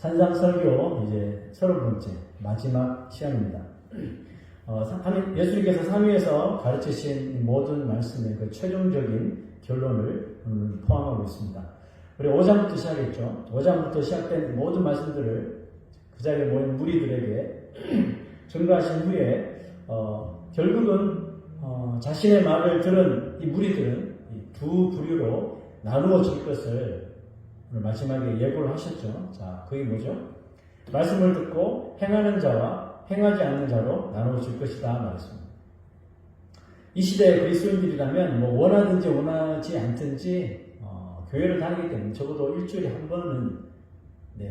산상설교 이제 30번째 마지막 시간입니다. 예수님께서 삼위에서 가르치신 모든 말씀의 그 최종적인 결론을 오늘 포함하고 있습니다. 우리 5장부터 시작했죠. 5장부터 시작된 모든 말씀들을 그 자리에 모인 무리들에게 전가하신 후에 결국은 자신의 말을 들은 이 무리들은 두 부류로 나누어질 것을 오늘 마지막에 예고를 하셨죠. 자, 그게 뭐죠? 말씀을 듣고 행하는 자와 행하지 않는 자로 나누어질 것이다 말했습니다. 이 시대의 그리스도인들이라면 원하든지 원하지 않든지 교회를 다니기 때문에 적어도 일주일에 한 번은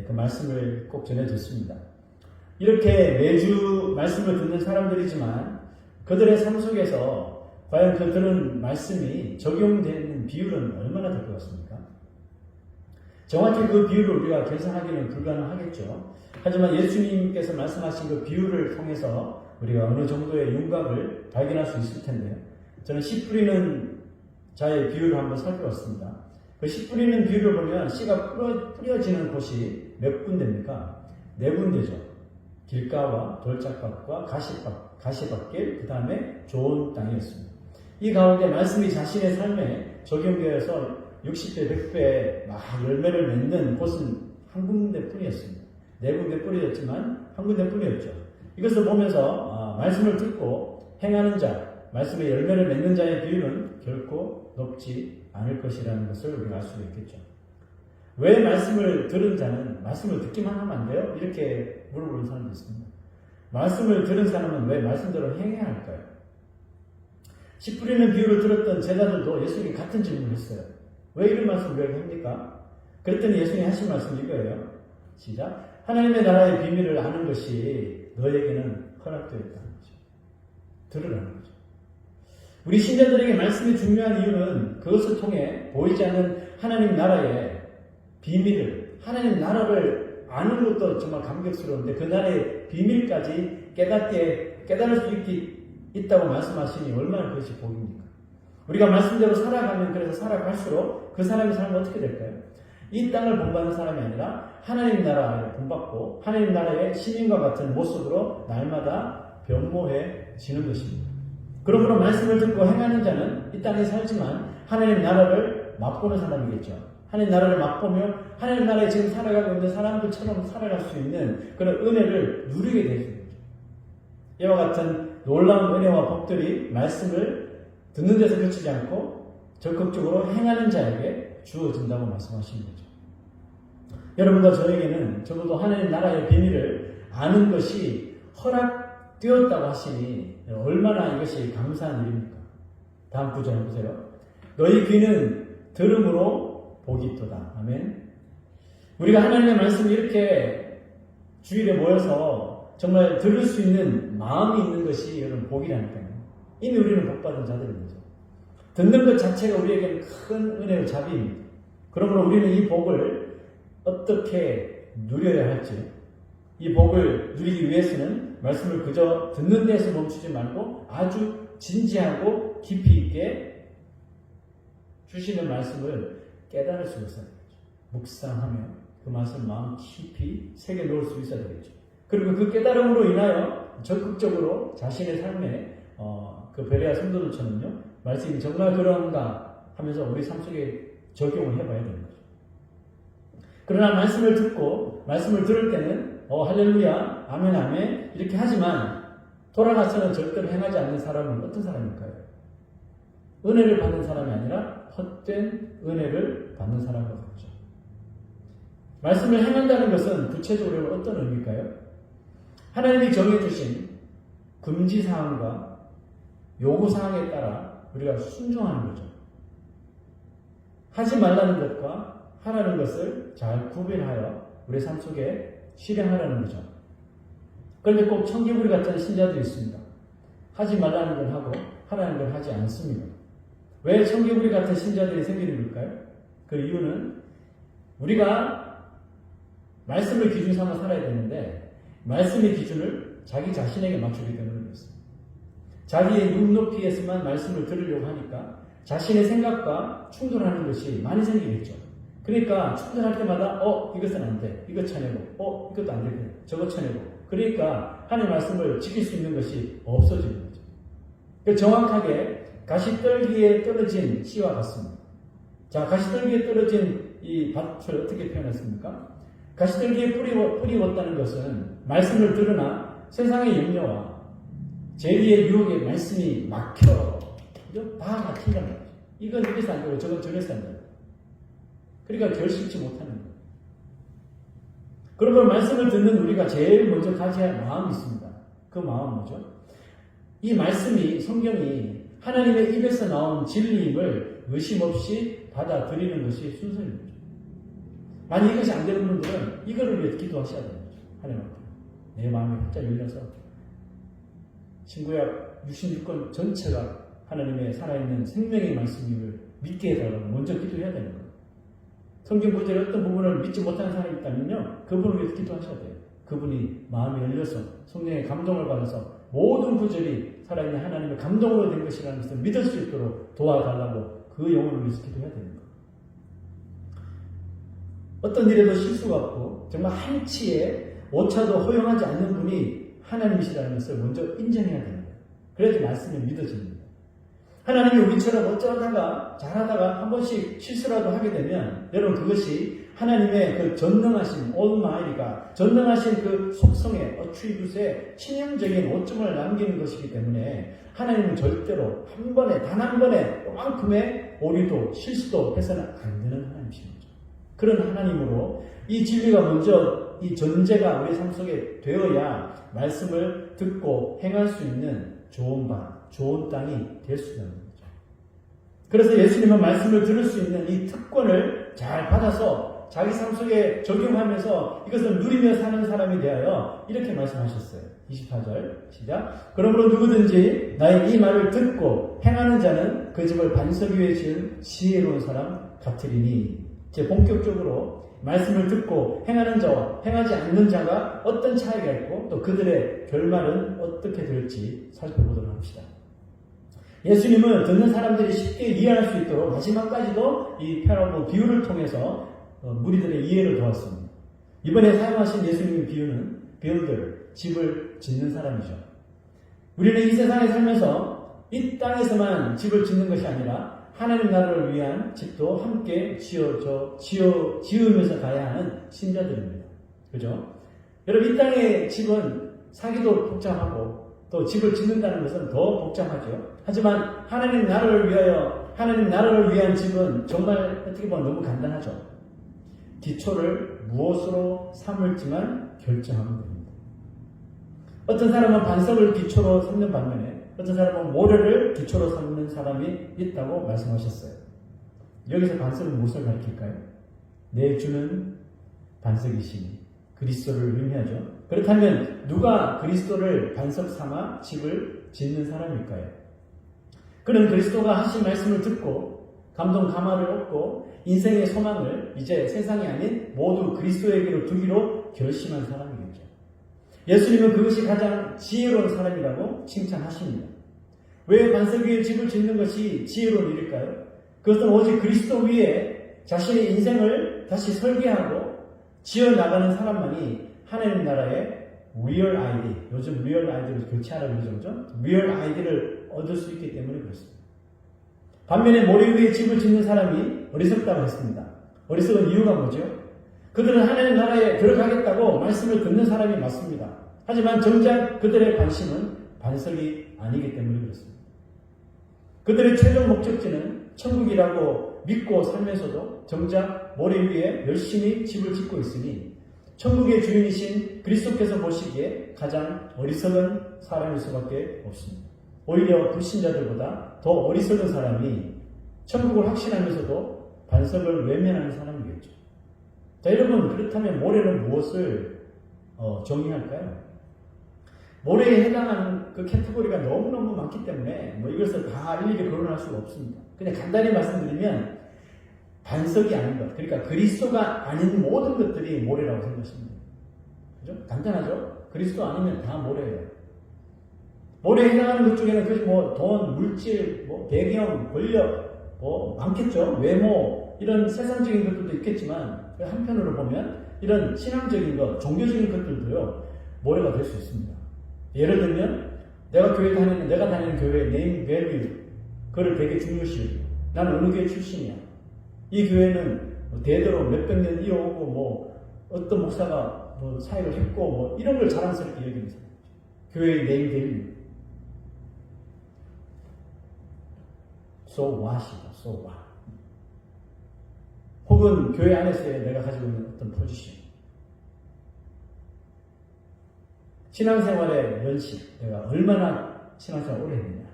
그 말씀을 꼭 전해 듣습니다. 이렇게 매주 말씀을 듣는 사람들이지만 그들의 삶 속에서 과연 그 들은 말씀이 적용되는 비율은 얼마나 될 것 같습니까? 정확히 그 비율을 우리가 계산하기는 불가능하겠죠. 하지만 예수님께서 말씀하신 그 비율을 통해서 우리가 어느 정도의 윤곽을 발견할 수 있을 텐데요. 저는 씨 뿌리는 자의 비율을 한번 살펴봤습니다. 그 씨 뿌리는 비율을 보면 씨가 뿌려지는 곳이 몇 군데입니까? 4군데죠. 길가와 돌짝밭과 가시밭길, 그 다음에 좋은 땅이었습니다. 이 가운데 말씀이 자신의 삶에 적용되어서 60배, 100배 막 열매를 맺는 곳은 한 군데뿐이었습니다. 4군데 뿌려졌지만 한 군데뿐이었죠. 이것을 보면서 말씀을 듣고 행하는 자, 말씀의 열매를 맺는 자의 비율은 결코 높지 않을 것이라는 것을 우리가 알 수가 있겠죠. 왜 말씀을 들은 자는 말씀을 듣기만 하면 안 돼요? 이렇게 물어보는 사람도 있습니다. 말씀을 들은 사람은 왜 말씀대로 행해야 할까요? 씨 뿌리는 비유를 들었던 제자들도 예수님이 같은 질문을 했어요. 왜 이런 말씀을 왜 합니까? 그랬더니 예수님이 하신 말씀이 이거예요. 시작. 하나님의 나라의 비밀을 아는 것이 너에게는 허락되어 있다는 거죠. 들으라는 거죠. 우리 신자들에게 말씀이 중요한 이유는 그것을 통해 보이지 않는 하나님 나라의 비밀을, 하나님 나라를 아는 것도 정말 감격스러운데 그 나라의 비밀까지 깨달을 수 있다고 말씀하시니 얼마나 그것이 복입니까? 우리가 말씀대로 살아가면 그래서 살아갈수록 그 사람의 삶은 어떻게 될까요? 이 땅을 본받는 사람이 아니라 하나님 나라를 본받고 하나님 나라의 시민과 같은 모습으로 날마다 변모해지는 것입니다. 그러므로 말씀을 듣고 행하는 자는 이 땅에 살지만 하나님 나라를 맛보는 사람이겠죠. 하나님 나라를 맛보며 하나님 나라에 지금 살아가고 있는 사람들처럼 살아갈 수 있는 그런 은혜를 누리게 되는 거죠. 이와 같은 놀라운 은혜와 복들이 말씀을 듣는 데서 그치지 않고 적극적으로 행하는 자에게 주어진다고 말씀하시는 거죠. 여러분과 저에게는 적어도 하나님 나라의 비밀을 아는 것이 허락되었다고 하시니 얼마나 이것이 감사한 일입니까? 다음 구절 해보세요. 너희 귀는 들음으로 복이 있도다. 아멘. 우리가 하나님의 말씀을 이렇게 주일에 모여서 정말 들을 수 있는 마음이 있는 것이 여러분 복이라니까요. 이미 우리는 복받은 자들입니다. 듣는 것 자체가 우리에게는 큰 은혜의 자비입니다. 그러므로 우리는 이 복을 어떻게 누려야 할지, 이 복을 누리기 위해서는 말씀을 그저 듣는 데서 멈추지 말고 아주 진지하고 깊이 있게 주시는 말씀을 깨달을 수 있어야 되겠죠. 묵상하며 그 말씀 마음 깊이 새겨 놓을 수 있어야 되겠죠. 그리고 그 깨달음으로 인하여 적극적으로 자신의 삶에 그 베레아 성도들처럼요, 말씀이 정말 그런가 하면서 우리 삶 속에 적용을 해봐야 되는 거죠. 그러나 말씀을 듣고 말씀을 들을 때는 할렐루야, 아멘, 아멘 이렇게 하지만 돌아가서는 절대로 행하지 않는 사람은 어떤 사람일까요? 은혜를 받는 사람이 아니라 헛된 은혜를 받는 사람과 같죠. 말씀을 행한다는 것은 구체적으로 어떤 의미일까요? 하나님이 정해주신 금지사항과 요구사항에 따라 우리가 순종하는 거죠. 하지 말라는 것과 하라는 것을 잘 구별하여 우리 삶 속에 실행하라는 거죠. 그런데 꼭 청개구리 같은 신자들이 있습니다. 하지 말라는 걸 하고 하라는 걸 하지 않습니다. 왜 청개구리 같은 신자들이 생기는 걸까요? 그 이유는 우리가 말씀을 기준 삼아 살아야 되는데 말씀의 기준을 자기 자신에게 맞추기 때문에 그렇습니다. 자기의 눈높이에서만 말씀을 들으려고 하니까 자신의 생각과 충돌하는 것이 많이 생기겠죠. 그러니까 충전할 때마다 이것은 안 돼. 이거 쳐내고 이것도 안 돼. 저거 쳐내고. 그러니까 하나님의 말씀을 지킬 수 있는 것이 없어지는 거죠. 정확하게 가시떨기에 떨어진 씨와 같습니다. 자, 가시떨기에 떨어진 이 밭을 어떻게 표현했습니까? 가시떨기에 뿌리 얻다는 것은 말씀을 들으나 세상의 염려와 죄의 유혹에 말씀이 막혀 다 막힌단 말이죠. 이건 이래서 안 되고 저건 저래서 안 되고. 그러니까 결실치 못하는 거예요. 그러면 말씀을 듣는 우리가 제일 먼저 가져야 할 마음이 있습니다. 그 마음은 뭐죠? 이 말씀이, 성경이 하나님의 입에서 나온 진리임을 의심 없이 받아들이는 것이 순서입니다. 만약 이것이 안 되는 분들은 이거를 위해 기도하셔야 되는 거죠. 하나님 앞에. 내 마음이 활짝 열려서 신구약 66권 전체가 하나님의 살아있는 생명의 말씀임을 믿게 해달라고 먼저 기도해야 되는 거예요. 성경 구절의 어떤 부분을 믿지 못하는 사람이 있다면요, 그분을 위해서 기도하셔야 돼요. 그분이 마음이 열려서 성령의 감동을 받아서 모든 구절이 살아있는 하나님의 감동으로 된 것이라는 것을 믿을 수 있도록 도와달라고 그 영혼을 위해서 기도해야 되는 거예요. 어떤 일에도 실수가 없고 정말 한치의 오차도 허용하지 않는 분이 하나님이시라는 것을 먼저 인정해야 되는 거예요. 그래야지 말씀이 믿어집니다. 하나님이 우리처럼 어쩌다가 잘하다가 한 번씩 실수라도 하게 되면 여러분 그것이 하나님의 그 전능하신 올마이리가 전능하신 그 속성의 어트리뷰트의 치명적인 오점을 남기는 것이기 때문에 하나님은 절대로 한 번에 단 한 번에 요만큼의 오류도 실수도 해서는 안 되는 하나님이신 거죠. 그런 하나님으로 이 진리가 먼저 이 전제가 우리 삶 속에 되어야 말씀을 듣고 행할 수 있는 좋은 방, 좋은 땅이 될 수 있는 거죠. 그래서 예수님은 말씀을 들을 수 있는 이 특권을 잘 받아서 자기 삶 속에 적용하면서 이것을 누리며 사는 사람이 되어야 이렇게 말씀하셨어요. 24절 시작. 그러므로 누구든지 나의 이 말을 듣고 행하는 자는 그 집을 반석 위에 지은 지혜로운 사람 같으리니. 이제 본격적으로 말씀을 듣고 행하는 자와 행하지 않는 자가 어떤 차이가 있고 또 그들의 결말은 어떻게 될지 살펴보도록 합시다. 예수님은 듣는 사람들이 쉽게 이해할 수 있도록 마지막까지도 이 패러블 비유를 통해서 무리들의 이해를 도왔습니다. 이번에 사용하신 예수님의 비유는 빌더, 집을 짓는 사람이죠. 우리는 이 세상에 살면서 이 땅에서만 집을 짓는 것이 아니라 하나님 나라를 위한 집도 함께 지으면서 가야 하는 신자들입니다. 그죠? 여러분, 이 땅의 집은 사기도 복잡하고 또 집을 짓는다는 것은 더 복잡하죠. 하지만 하나님 나라를 위한 집은 정말 어떻게 보면 너무 간단하죠. 기초를 무엇으로 삼을지만 결정하면 됩니다. 어떤 사람은 반석을 기초로 삼는 반면에 어떤 사람은 모래를 기초로 삼는 사람이 있다고 말씀하셨어요. 여기서 반석은 무엇을 가리킬까요? 내 주는 반석이시니 그리스도를 의미하죠. 그렇다면 누가 그리스도를 반석 삼아 집을 짓는 사람일까요? 그는 그리스도가 하신 말씀을 듣고 감동 감화를 얻고 인생의 소망을 이제 세상이 아닌 모두 그리스도에게로 두기로 결심한 사람이겠죠. 예수님은 그것이 가장 지혜로운 사람이라고 칭찬하십니다. 왜 반석 위에 집을 짓는 것이 지혜로운 일일까요? 그것은 오직 그리스도 위에 자신의 인생을 다시 설계하고 지어나가는 사람만이 하나님 나라의 리얼 아이디, 요즘 리얼 아이디를 교체하라고 그러죠. 리얼 아이디를 얻을 수 있기 때문에 그렇습니다. 반면에 모래 위에 집을 짓는 사람이 어리석다고 했습니다. 어리석은 이유가 뭐죠? 그들은 하나님 나라에 들어가겠다고 말씀을 듣는 사람이 맞습니다. 하지만 정작 그들의 관심은 반석이 아니기 때문에 그렇습니다. 그들의 최종 목적지는 천국이라고 믿고 살면서도 정작 모래 위에 열심히 집을 짓고 있으니 천국의 주인이신 그리스도께서 보시기에 가장 어리석은 사람일 수밖에 없습니다. 오히려 불신자들보다 더 어리석은 사람이 천국을 확신하면서도 반석을 외면하는 사람이겠죠. 자, 여러분, 그렇다면 모래는 무엇을 정의할까요? 모래에 해당하는 그 카테고리가 너무너무 많기 때문에 이것을 다 일일이 거론할 수가 없습니다. 그냥 간단히 말씀드리면 반석이 아닌 것, 그러니까 그리스도가 아닌 모든 것들이 모래라고 생각하시면 돼요. 그죠? 간단하죠? 그리스도 아니면 다 모래예요. 모래에 해당하는 것 중에는 돈, 물질, 배경, 권력, 많겠죠? 외모, 이런 세상적인 것들도 있겠지만 한편으로 보면 이런 신앙적인 것, 종교적인 것들도요 모래가 될 수 있습니다. 예를 들면 내가 다니는 교회의 네임 밸류 그걸 되게 중요시해요. 나는 어느 교회 출신이야. 이 교회는 대대로 몇백 년 이어오고 뭐 어떤 목사가 뭐 사역을 했고 뭐 이런 걸 자랑스럽게 여기면서 교회의 네임 밸류. So what이다. So what. 혹은 교회 안에서의 내가 가지고 있는 어떤 포지션. 신앙생활의 연식. 내가 얼마나 신앙생활을 오래 했느냐.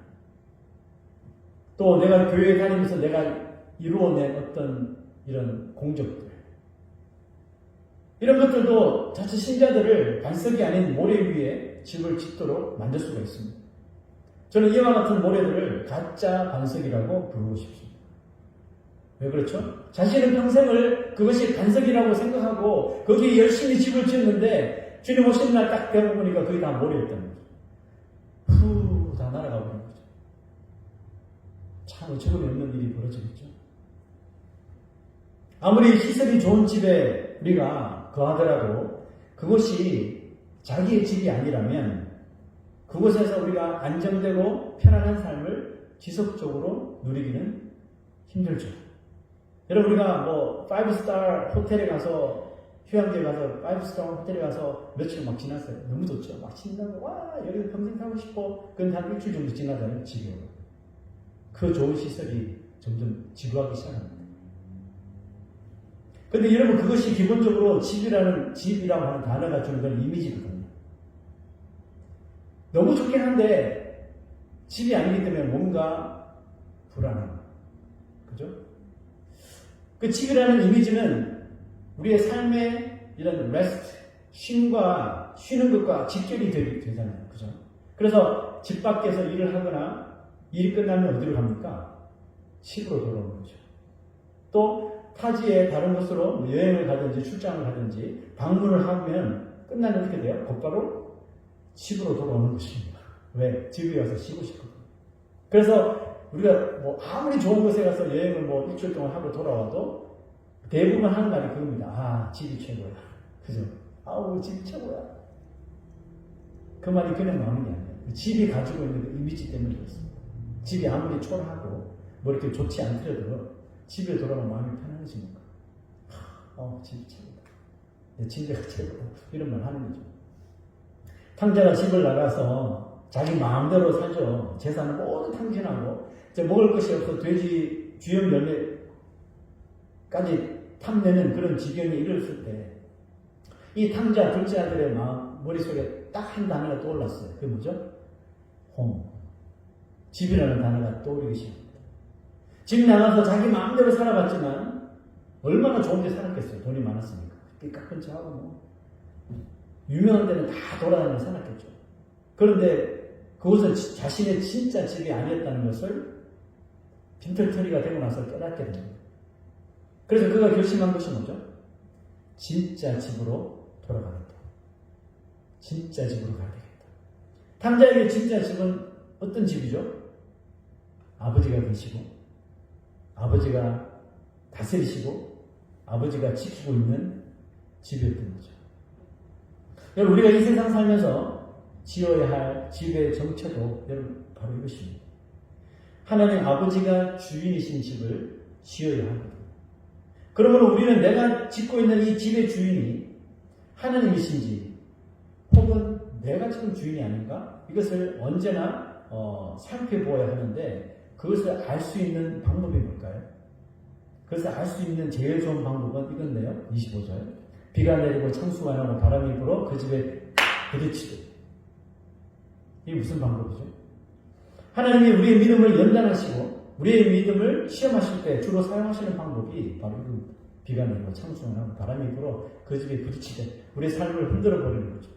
또 내가 교회에 다니면서 내가 이루어낸 어떤 이런 공적들. 이런 것들도 자칫 신자들을 반석이 아닌 모래 위에 집을 짓도록 만들 수가 있습니다. 저는 이와 같은 모래들을 가짜 반석이라고 부르고 싶습니다. 왜 그렇죠? 자신은 평생을 그것이 반석이라고 생각하고 거기에 열심히 집을 지었는데 주님 오시는 날 딱 되어보니까 그게 다 모래였다는 거죠. 다 날아가 버린 거죠. 참 어처구니 없는 일이 벌어지겠죠. 아무리 시설이 좋은 집에 우리가 거하더라도 그것이 자기의 집이 아니라면 그곳에서 우리가 안정되고 편안한 삶을 지속적으로 누리기는 힘들죠. 여러분 우리가 뭐 5스타 호텔에 가서 휴양지에 가서 5스타 호텔에 가서 며칠 막 지났어요. 너무 좋죠. 막 신나고 와 여기서 평생 살고 싶어. 그건 한 일주일 정도 지나잖아요. 지겨워. 그 좋은 시설이 점점 지루하기 시작합니다. 근데 여러분 그것이 기본적으로 집이라고 하는 단어가 주는 건 이미지거든요. 너무 좋긴 한데 집이 아니기 때문에 뭔가 불안함. 그죠? 그 집이라는 이미지는 우리의 삶의 이런 레스트, 쉬는 것과 직결이 되잖아요. 그죠? 그래서 집 밖에서 일을 하거나 일이 끝나면 어디로 갑니까? 집으로 돌아오는 거죠. 또 타지에 다른 곳으로 여행을 가든지 출장을 가든지 방문을 하면 끝나면 어떻게 돼요? 곧바로 집으로 돌아오는 것입니다. 왜? 집에 와서 쉬고 싶거든요. 그래서 우리가 뭐 아무리 좋은 곳에 가서 여행을 뭐 일주일 동안 하고 돌아와도 대부분 하는 말이 그겁니다. 아, 집이 최고야. 그죠? 아우, 집이 최고야. 그 말이 그냥 나오는 게 아니에요. 집이 가지고 있는 그 이미지 때문에 그렇습니다. 집이 아무리 초라하고 뭐 이렇게 좋지 않더라도 집에 돌아오면 마음이 편안해지니까. 집이 최고다. 내 침대가 최고다. 이런 말 하는 거죠. 탕자가 집을 나가서 자기 마음대로 살죠. 재산을 모두 탕진하고 이제 먹을 것이 없어 돼지 주염 열매까지 탐내는 그런 지경에 이르렀을 때 이 탕자 둘째 아들의 머릿속에 딱 한 단어가 떠올랐어요. 그게 뭐죠? 홈. 집이라는 단어가 떠오르기 시작합니다. 집 나가서 자기 마음대로 살아봤지만 얼마나 좋은 데 살았겠어요. 돈이 많았으니까. 삐까뻔쩍하고 뭐 유명한 데는 다 돌아다니며 살았겠죠. 그런데 그것은 자신의 진짜 집이 아니었다는 것을 빈털터리가 되고 나서 깨닫게 됩니다. 그래서 그가 결심한 것이 뭐죠? 진짜 집으로 돌아가겠다. 진짜 집으로 가야 되겠다. 탕자에게 진짜 집은 어떤 집이죠? 아버지가 계시고 아버지가 다스리시고 아버지가 지키고 있는 집이었던 거죠. 여러분 우리가 이 세상 살면서 지어야 할 집의 정체도 여러분 바로 이것입니다. 하나님 아버지가 주인이신 집을 지어야 하거든요. 그러므로 우리는 내가 짓고 있는 이 집의 주인이 하나님이신지 혹은 내가 지금 주인이 아닌가? 이것을 언제나 살펴보아야 하는데 그것을 알 수 있는 방법이 뭘까요? 그것을 알 수 있는 제일 좋은 방법은 이건데요. 25절. 비가 내리고 창수가 나고 바람이 불어 그 집에 부딪히듯. 이게 무슨 방법이죠? 하나님이 우리의 믿음을 연단하시고 우리의 믿음을 시험하실 때 주로 사용하시는 방법이 바로 비가 내리고 창수가 나고 바람이 불어 그 집에 부딪히듯 우리의 삶을 흔들어 버리는 거죠.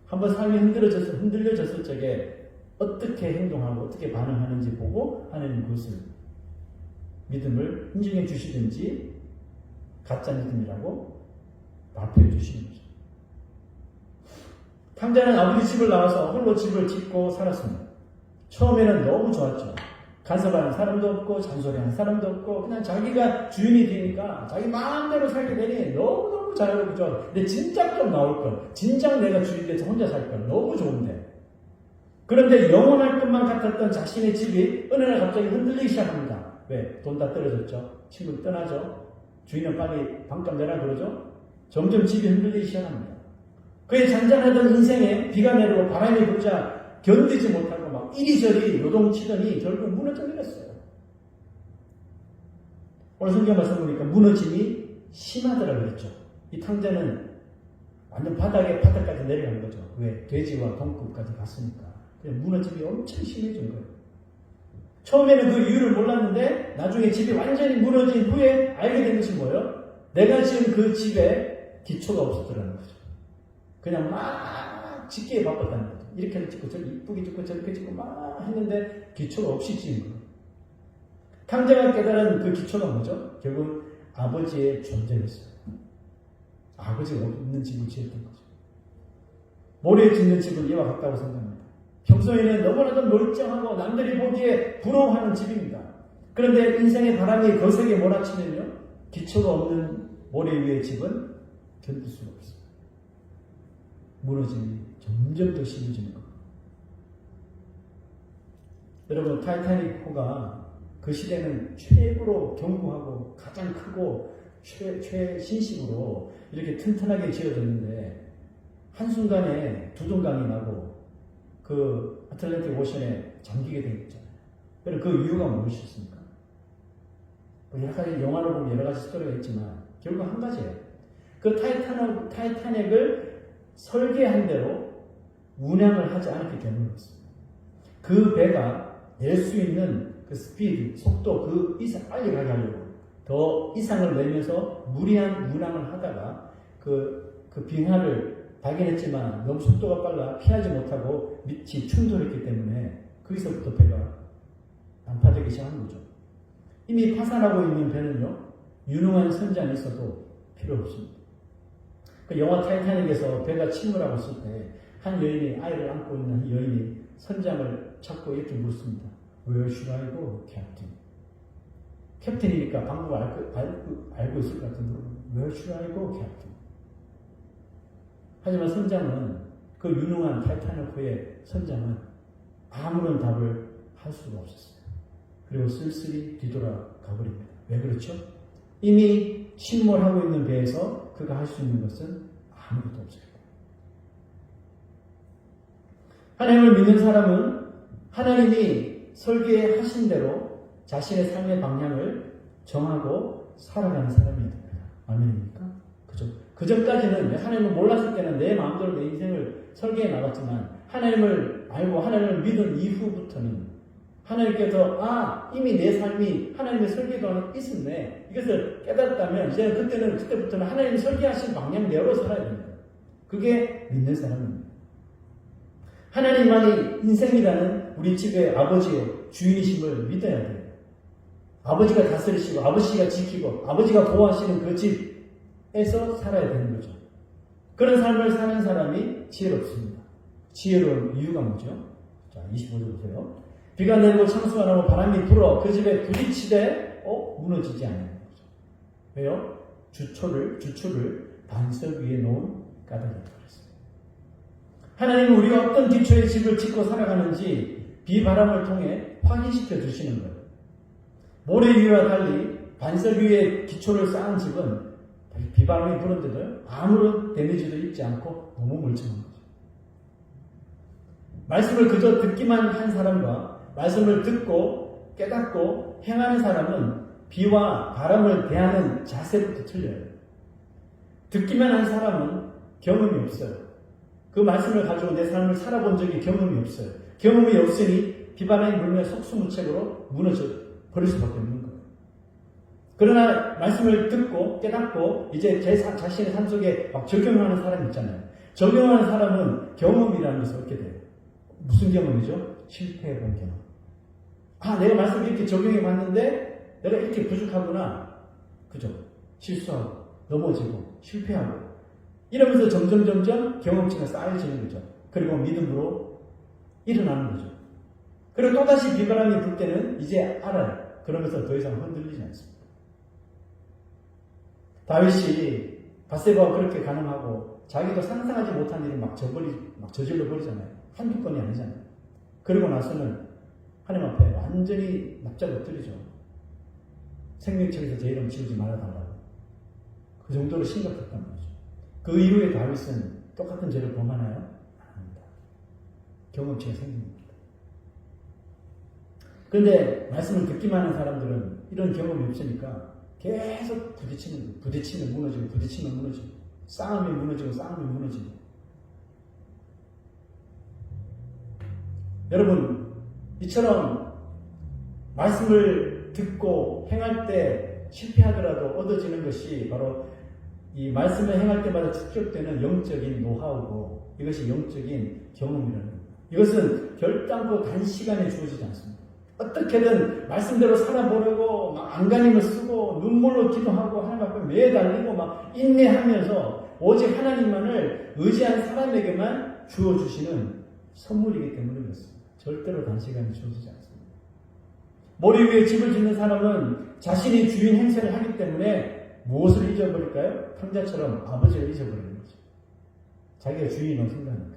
한번 삶이 흔들려졌을 적에 어떻게 행동하고 어떻게 반응하는지 보고 하나님 그것을 믿음을 인정해 주시든지 가짜 믿음이라고 발표해 주시는 거죠. 탕자는 아버지 집을 나와서 홀로 집을 짓고 살았습니다. 처음에는 너무 좋았죠. 간섭하는 사람도 없고 잔소리하는 사람도 없고 그냥 자기가 주인이 되니까 자기 마음대로 살게 되니 너무너무 자유롭고 좋아. 근데 진작 좀 나올걸. 진작 내가 주인 돼서 혼자 살걸. 너무 좋은데. 그런데 영원할 것만 같았던 자신의 집이 어느 날 갑자기 흔들리기 시작합니다. 왜? 돈 다 떨어졌죠. 친구 떠나죠. 주인은 빨리 반값 내라 그러죠. 점점 집이 흔들리기 시작합니다. 그의 잔잔하던 인생에 비가 내리고 바람이 불자 견디지 못하고 막 이리저리 요동치더니 결국 무너져 내렸어요. 오늘 성경 말씀 보니까 무너짐이 심하더라 그랬죠. 이 탕자는 완전 바닥까지 내려간 거죠. 왜? 돼지와 동급까지 갔으니까. 무너짐이 엄청 심해진 거예요. 처음에는 그 이유를 몰랐는데 나중에 집이 완전히 무너진 후에 알게 된 것이 뭐예요? 내가 지은 그 집에 기초가 없었더라는 거죠. 그냥 막 짓기에 바빴다는 거죠. 이렇게 짓고 저렇게 이쁘게 짓고 저렇게 짓고 막 했는데 기초가 없이 지은 거예요. 탕자가 깨달은 그 기초가 뭐죠? 결국 아버지의 존재였어요. 아버지가 없는 집을 지었던 거죠. 모래에 짓는 집은 이와 같다고 생각합니다. 평소에는 너무나도 멀쩡하고 남들이 보기에 부러워하는 집입니다. 그런데 인생의 바람이 거세게 몰아치면요, 기초가 없는 모래 위의 집은 견딜 수가 없어요. 무너짐이 점점 더 심해지는 겁니다. 여러분, 타이타닉호가 그 시대는 최고로 견고하고 가장 크고 최신식으로 이렇게 튼튼하게 지어졌는데 한순간에 두동강이 나고 그 아틀란틱 오션에 잠기게 된 거잖아요. 그럼 그 이유가 무엇이었습니까? 여러 가지 영화를 보면 여러 가지 스토리가 있지만 결국 한 가지예요. 그 타이타닉을 설계한 대로 운항을 하지 않았기 때문이었습니다. 그 배가 낼 수 있는 그 스피드, 속도, 그 이상 빨리 가게 하려고 더 이상을 내면서 무리한 운항을 하다가 그 빙하를 발견했지만 너무 속도가 빨라 피하지 못하고 밑이 충돌했기 때문에 거기서부터 배가 난파되기 시작한 거죠. 이미 파산하고 있는 배는요, 유능한 선장이 있어도 필요 없습니다. 그 영화 타이타닉에서 배가 침몰하고 있을 때 한 여인이, 아이를 안고 있는 여인이 선장을 찾고 이렇게 묻습니다. Where should I go, Captain? 캡틴이니까 방법을 알고 있을 것 같은데 Where should I go, Captain? 하지만 선장은, 그 유능한 타이타닉호의 선장은 아무런 답을 할 수가 없었어요. 그리고 쓸쓸히 뒤돌아 가버립니다. 왜 그렇죠? 이미 침몰하고 있는 배에서 그가 할 수 있는 것은 아무것도 없어요. 하나님을 믿는 사람은 하나님이 설계하신 대로 자신의 삶의 방향을 정하고 살아가는 사람이어야 됩니다. 아멘입니까? 그죠? 그 전까지는 하나님을 몰랐을 때는 내 마음대로 내 인생을 설계해 나갔지만 하나님을 알고 하나님을 믿은 이후부터는 하나님께서 이미 내 삶이 하나님의 설계도 안에 있었네. 이것을 깨달았다면 이제 그때부터는 하나님이 설계하신 방향대로 살아야 됩니다. 그게 믿는 사람입니다. 하나님만이 인생이라는 우리 집의 아버지요 주인이심을 믿어야 돼요. 아버지가 다스리시고 아버지가 지키고 아버지가 보호하시는 그 집에서 살아야 되는 거죠. 그런 삶을 사는 사람이 지혜롭습니다. 지혜로운 이유가 뭐죠? 자, 25절 보세요. 비가 내리고 창수가 나고 바람이 불어 그 집에 부딪히되 무너지지 않는 거죠. 왜요? 주초를 반석 위에 놓은 까닭이다. 하나님은 우리가 어떤 기초의 집을 짓고 살아가는지 비바람을 통해 확인시켜 주시는 거예요. 모래 위와 달리 반석 위에 기초를 쌓은 집은 비바람이 부는데도 아무런 데미지도 입지 않고 너무 멀쩡한 거죠. 말씀을 그저 듣기만 한 사람과 말씀을 듣고 깨닫고 행하는 사람은 비와 바람을 대하는 자세부터 틀려요. 듣기만 한 사람은 경험이 없어요. 그 말씀을 가지고 내 삶을 살아본 적이 경험이 없어요. 경험이 없으니 비바람이 불면 속수무책으로 무너져 버릴 수밖에 없는 거예요. 그러나 말씀을 듣고 깨닫고 이제 제 자신의 삶 속에 막 적용하는 사람이 있잖아요. 적용하는 사람은 경험이라는 것을 얻게 돼요. 무슨 경험이죠? 실패해본 경험. 내가 말씀을 이렇게 적용해봤는데 내가 이렇게 부족하구나. 그죠? 실수하고 넘어지고 실패하고 이러면서 점점 경험치가 쌓여지는 거죠. 그리고 믿음으로 일어나는 거죠. 그리고 또다시 비바람이 불 때는 이제 알아요. 그러면서 더 이상 흔들리지 않습니다. 다윗이 밧세바와 그렇게 가늠하고 자기도 상상하지 못한 일을 막 저질러 버리잖아요. 한두 건이 아니잖아요. 그러고 나서는 하나님 앞에 완전히 납작 엎드리죠. 생명책에서 제 이름 지우지 말아달라고. 그 정도로 심각했단 말이죠. 그 이후에 다윗은 똑같은 죄를 범하나요? 안 합니다. 경험치가 생깁니다. 그런데 말씀을 듣기만 하는 사람들은 이런 경험이 없으니까 계속 부딪히면 무너지고, 싸움이 무너지고. 여러분, 이처럼 말씀을 듣고 행할 때 실패하더라도 얻어지는 것이 바로 이 말씀을 행할 때마다 축적되는 영적인 노하우고 이것이 영적인 경험이라는 겁니다. 이것은 결단코 단시간에 주어지지 않습니다. 어떻게든 말씀대로 살아보려고 막 안간힘을 쓰고 눈물로 기도하고 하나님 앞에 매달리고 막 인내하면서 오직 하나님만을 의지한 사람에게만 주어주시는 선물이기 때문에 그렇습니다. 절대로 단시간에 주어지지 않습니다. 머리 위에 집을 짓는 사람은 자신이 주인 행세를 하기 때문에 무엇을 잊어버릴까요? 탕자처럼 아버지를 잊어버리는 거죠. 자기가 주인으로 생각하니까.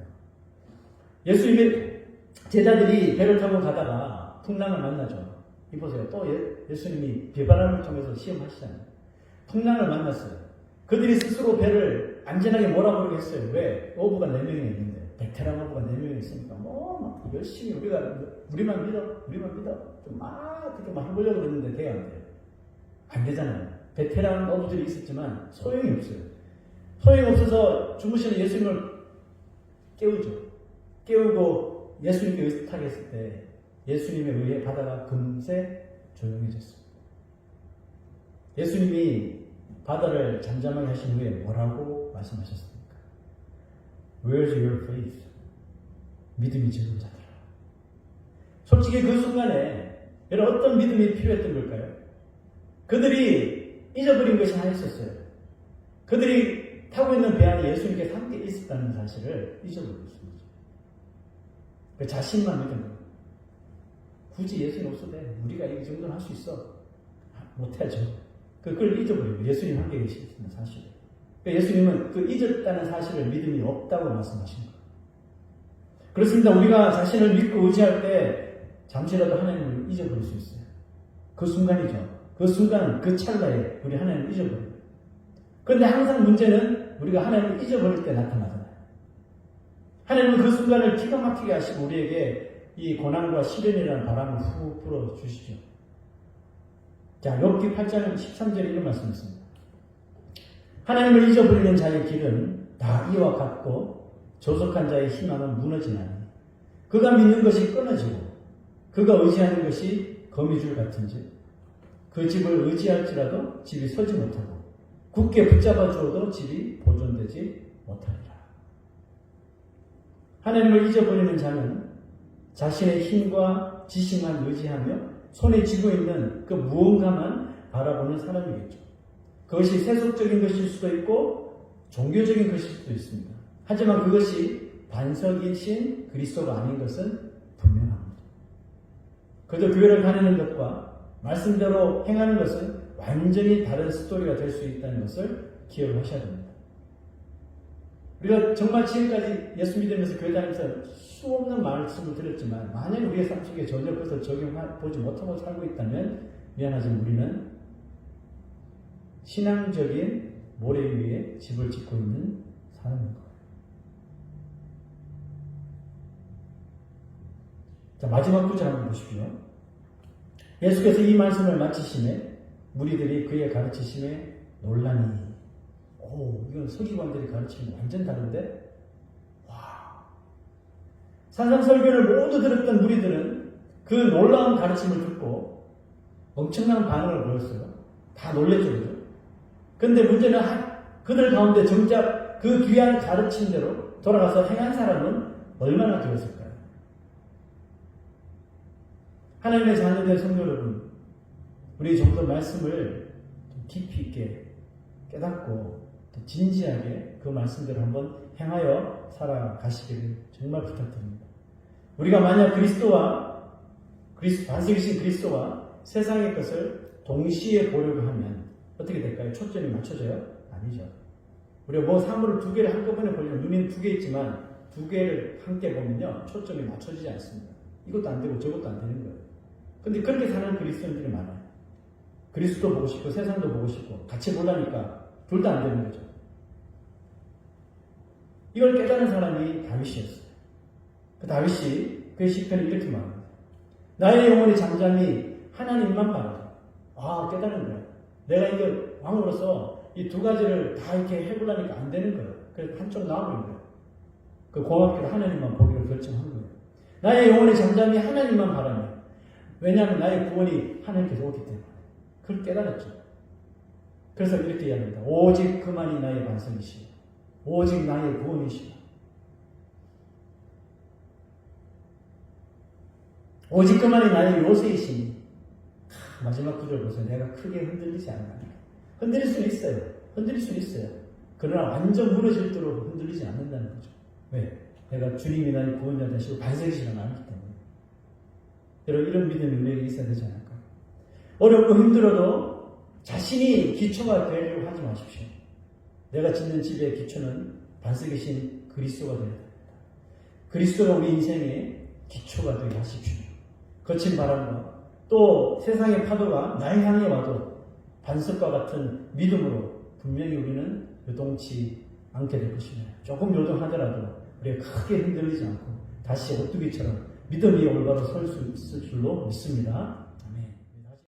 예수님의 제자들이 배를 타고 가다가 풍랑을 만나죠. 이보세요. 또 예수님이 비바람을 통해서 시험하시잖아요. 풍랑을 만났어요. 그들이 스스로 배를 안전하게 몰아버리게 했어요. 왜? 어부가 4명이 있는데 베테랑 어부가 4명이 있으니까 막 열심히 우리만 믿어 좀 그렇게 막 해보려고 그랬는데 돼야 안 돼요. 안 되잖아요. 베테랑 어부들이 있었지만 소용이 없어요. 소용이 없어서 주무시는 예수님을 깨우죠. 깨우고 예수님께 의탁 했을 때 예수님에 의해 바다가 금세 조용해졌습니다. 예수님이 바다를 잠잠하게 하신 후에 뭐라고 말씀하셨습니까? Where's your faith? 믿음이 적은 자들아. 솔직히 그 순간에 여러분 어떤 믿음이 필요했던 걸까요? 그들이 잊어버린 것이 하나 있었어요. 그들이 타고 있는 배 안에 예수님께서 함께 있었다는 사실을 잊어버렸습니다. 그 자신만 믿은 거예요. 굳이 예수님 없어도 돼. 우리가 이 정도는 할 수 있어. 못하죠. 그걸 잊어버리고 예수님 함께 계시는 사실을. 예수님은 그 잊었다는 사실을 믿음이 없다고 말씀하신 거예요. 그렇습니다. 우리가 자신을 믿고 의지할 때 잠시라도 하나님을 잊어버릴 수 있어요. 그 순간이죠. 그 순간, 그 찰나에 우리 하나님을 잊어버려요. 그런데 항상 문제는 우리가 하나님을 잊어버릴 때 나타나잖아요. 하나님은 그 순간을 기가 막히게 하시고 우리에게 이 고난과 시련이라는 바람을 후 불어주시죠. 자, 욥기 8장 13절에 이런 말씀이 있습니다. 하나님을 잊어버리는 자의 길은 다 이와 같고 조속한 자의 희망은 무너지나니 그가 믿는 것이 끊어지고 그가 의지하는 것이 거미줄 같은지 그 집을 의지할지라도 집이 서지 못하고 굳게 붙잡아 주어도 집이 보존되지 못하리라. 하나님을 잊어버리는 자는 자신의 힘과 지식만 의지하며 손에 쥐고 있는 그 무언가만 바라보는 사람이겠죠. 그것이 세속적인 것일 수도 있고 종교적인 것일 수도 있습니다. 하지만 그것이 반석이신 그리스도가 아닌 것은 분명합니다. 그저 교회를 다니는 것과 말씀대로 행하는 것은 완전히 다른 스토리가 될 수 있다는 것을 기억을 하셔야 됩니다. 우리가 정말 지금까지 예수 믿으면서 교회 다니면서 수없는 말씀을 드렸지만 만약 우리의 삶 속에 전혀 그것을 적용보지 못하고 살고 있다면 미안하지만 우리는 신앙적인 모래 위에 집을 짓고 있는 사람인 거예요. 자, 마지막 구절 한번 보십시오. 예수께서 이 말씀을 마치심에 무리들이 그의 가르치심에 놀라니. 이건 서기관들이 가르치는 거 완전 다른데? 와. 산상설교를 모두 들었던 무리들은 그 놀라운 가르침을 듣고 엄청난 반응을 보였어요. 다 놀랬죠, 그죠? 근데 문제는 그들 가운데 정작 그 귀한 가르침대로 돌아가서 행한 사람은 얼마나 되었을까요? 하나님의 자녀된 성도 여러분, 우리 좀 더 말씀을 깊이 있게 깨닫고 진지하게 그 말씀대로 한번 행하여 살아가시기를 정말 부탁드립니다. 우리가 만약 그리스도와 반석이신 그리스도와 세상의 것을 동시에 보려고 하면 어떻게 될까요? 초점이 맞춰져요? 아니죠. 우리가 뭐 사물을 두 개를 한꺼번에 보려면 눈에는 두 개 있지만 두 개를 함께 보면요 초점이 맞춰지지 않습니다. 이것도 안 되고 저것도 안 되는 거예요. 근데 그렇게 사는 그리스도인들이 많아요. 그리스도 보고 싶고 세상도 보고 싶고 같이 보려니까 둘 다 안 되는 거죠. 이걸 깨달은 사람이 다윗이었어요. 그 다윗이 그 시편을 이렇게 말합니다. 나의 영혼이 잠잠히 하나님만 바라다. 깨달은 거예요. 내가 이거 왕으로서 이 두 가지를 다 이렇게 해보려니까 안 되는 거예요. 그래서 한쪽 나오는 거예요. 그 고맙게도 하나님만 보기로 결정한 거예요. 나의 영혼이 잠잠히 하나님만 바라며. 왜냐하면 나의 구원이 하나님께서 오기 때문에. 그걸 깨달았죠. 그래서 이렇게 이야기합니다. 오직 그만이 나의 반석이시오. 오직 나의 구원이시오. 오직 그만이 나의 요새이시니. 마지막 구절 보세요. 내가 크게 흔들리지 않는다. 흔들릴 수는 있어요. 흔들릴 수는 있어요. 그러나 완전 무너질도록 흔들리지 않는다는 거죠. 왜? 내가 주님이 나의 구원자 되시고 반석이시라 나왔기 때문에. 여러분 이런 믿음이 우리에게 있어야 되지 않을까? 어렵고 힘들어도 자신이 기초가 되려고 하지 마십시오. 내가 짓는 집의 기초는 반석이신 그리스도가 되어야 됩니다. 그리스도가 우리 인생의 기초가 되게 하십시오. 거친 바람과 또 세상의 파도가 날 향해 와도 반석과 같은 믿음으로 분명히 우리는 요동치 않게 될 것입니다. 조금 요동하더라도 우리가 크게 흔들리지 않고 다시 오뚜기처럼 믿음이 올바로 설 수 있을 줄로 믿습니다.